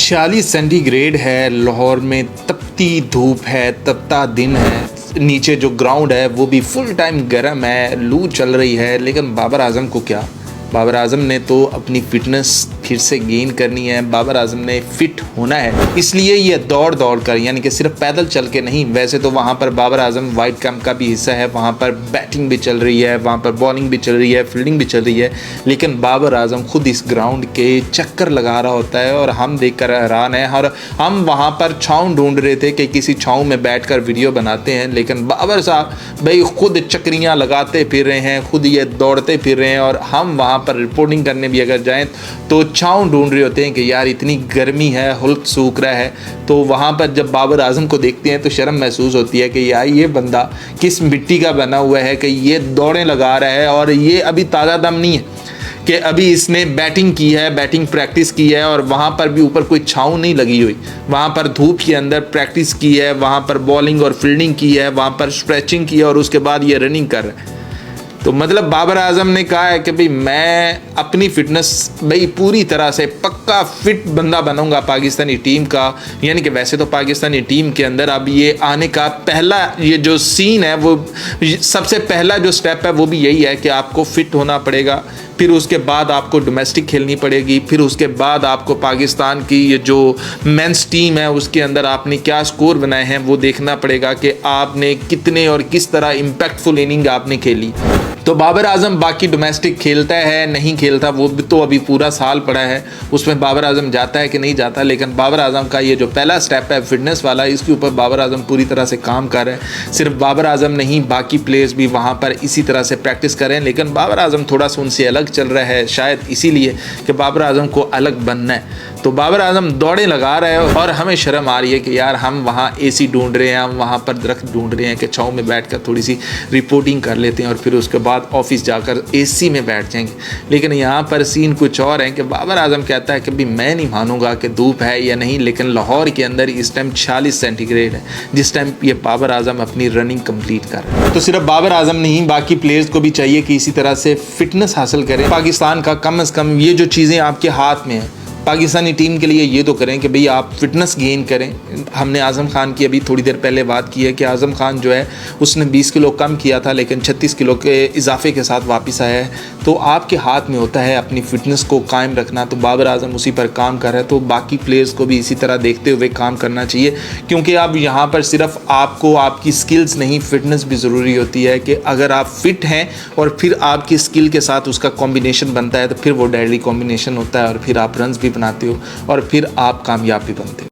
40 centigrade है, लाहौर में तपती धूप है, तपता दिन है, नीचे जो ग्राउंड है वो भी फुल टाइम गर्म है, लू चल रही है। लेकिन बाबर आजम को क्या, बाबर आजम ने तो अपनी फ़िटनेस फिर से गेन करनी है, बाबर आजम ने फ़िट होना है। इसलिए ये दौड़ कर, यानी कि सिर्फ पैदल चल के नहीं, वैसे तो वहाँ पर बाबर आजम वाइट कैंप का भी हिस्सा है, वहाँ पर बैटिंग भी चल रही है, वहाँ पर बॉलिंग भी चल रही है, फील्डिंग भी चल रही है। लेकिन बाबर आजम खुद इस ग्राउंड के चक्कर लगा रहा होता है और हम देख कर हैरान हैं। और हम वहाँ पर छाँव ढूंढ रहे थे कि किसी छाँव में बैठ कर वीडियो बनाते हैं, लेकिन बाबर साहब भाई खुद चक्रियाँ लगाते फिर रहे हैं, खुद ये दौड़ते फिर रहे हैं। और हम वहाँ पर रिपोर्टिंग करने भी अगर जाएँ तो छाँव ढूंढ रहे होते हैं कि यार इतनी गर्मी है, हुल्क सूख रहा है। तो वहाँ पर जब बाबर आजम को देखते हैं तो शर्म महसूस होती है कि यार ये बंदा किस मिट्टी का बना हुआ है कि ये दौड़ें लगा रहा है। और ये अभी ताज़ा दम नहीं है कि अभी इसने बैटिंग की है, बैटिंग प्रैक्टिस की है और वहाँ पर भी ऊपर कोई छाँव नहीं लगी हुई, वहाँ पर धूप के अंदर प्रैक्टिस की है, वहाँ पर बॉलिंग और फील्डिंग की है, वहाँ पर स्ट्रेचिंग की है और उसके बाद ये रनिंग कर रहा है। तो मतलब बाबर आजम ने कहा है कि भाई मैं अपनी फ़िटनेस भाई पूरी तरह से पक्का फिट बंदा बनूंगा पाकिस्तानी टीम का। यानी कि वैसे तो पाकिस्तानी टीम के अंदर अब ये आने का पहला ये जो सीन है, वो सबसे पहला जो स्टेप है वो भी यही है कि आपको फ़िट होना पड़ेगा, फिर उसके बाद आपको डोमेस्टिक खेलनी पड़ेगी, फिर उसके बाद आपको पाकिस्तान की ये जो मेंस टीम है उसके अंदर आपने क्या स्कोर बनाए हैं वो देखना पड़ेगा कि आपने कितने और किस तरह इम्पैक्टफुल इनिंग आपने खेली। तो बाबर आजम बाकी डोमेस्टिक खेलता है नहीं खेलता वो तो अभी पूरा साल पड़ा है, उसमें बाबर आजम जाता है कि नहीं जाता। लेकिन बाबर आजम का ये जो पहला स्टेप है फिटनेस वाला, इसके ऊपर बाबर आजम पूरी तरह से काम कर रहे हैं। सिर्फ बाबर आजम नहीं, बाकी प्लेयर्स भी वहाँ पर इसी तरह से प्रैक्टिस करें। लेकिन बाबर आजम थोड़ा सा उनसे अलग चल रहा है, शायद इसीलिए कि बाबर आजम को अलग बनना है। तो बाबर आजम दौड़ें लगा रहे हैं और हमें शर्म आ रही है कि यार हम वहाँ एसी ढूंढ रहे हैं, हम वहाँ पर दरख्त ढूंढ रहे हैं कि छाँव में बैठकर थोड़ी सी रिपोर्टिंग कर लेते हैं और फिर उसके बाद ऑफिस जाकर एसी में बैठ जाएंगे। लेकिन यहाँ पर सीन कुछ और है कि बाबर आजम कहता है कि भाई मैं नहीं मानूंगा कि धूप है या नहीं, लेकिन लाहौर के अंदर इस टाइम 40 सेंटीग्रेड है जिस टाइम ये बाबर आजम अपनी रनिंग कंप्लीट कर रहे हैं। तो सिर्फ बाबर आजम नहीं, बाकी प्लेयर्स को भी चाहिए कि इसी तरह से फिटनेस हासिल करें। पाकिस्तान का कम से कम ये जो चीज़ें आपके हाथ में है, पाकिस्तानी टीम के लिए ये तो करें कि भाई आप फिटनेस गेन करें। हमने आज़म खान की अभी थोड़ी देर पहले बात की है कि आज़म खान जो है उसने 20 किलो कम किया था लेकिन 36 किलो के इजाफे के साथ वापस आया है। तो आपके हाथ में होता है अपनी फ़िटनेस को कायम रखना। तो बाबर आजम उसी पर काम कर रहा है, तो बाकी प्लेयर्स को भी इसी तरह देखते हुए काम करना चाहिए, क्योंकि अब यहाँ पर सिर्फ आपको आपकी स्किल्स नहीं, फिटनेस भी ज़रूरी होती है कि अगर आप फिट हैं और फिर आपकी स्किल के साथ उसका कॉम्बिनेशन बनता है तो फिर वो डेडली कॉम्बिनेशन होता है और फिर आप रन्स भी बनाते हो और फिर आप कामयाब भी बनते हो।